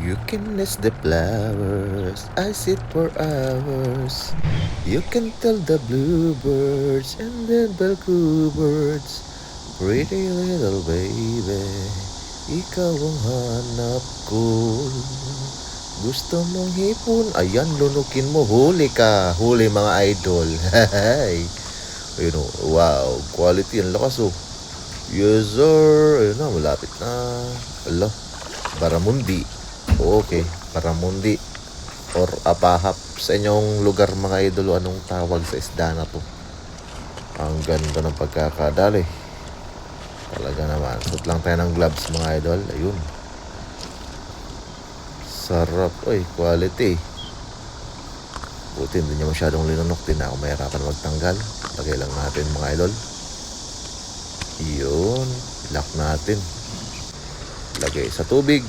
You can miss the flowers, I sit for hours. You can tell the bluebirds and the bellcoo-birds. Pretty little baby, ikaw ang hanap ko. Gusto mong hipon? Ayan, lunukin mo. Huli ka. Huli mga idol. Hey. Ayun o. Wow. Quality. Ang lakas o. Yes sir. Ayun na. Malapit na. Ala. Baramundi. Okay. Baramundi. Or apahap. Sa inyong lugar mga idol, anong tawag sa isda na to? Ang ganda ng pagkakadali. Talaga naman. Suot lang tayo ng gloves mga idol. Ayun. Sarap. Uy, quality. Buti hindi niya masyadong linunok. Di na ako mahirapan magtanggal. Lagay lang natin mga idol. Yun. Lock natin. Lagay sa tubig.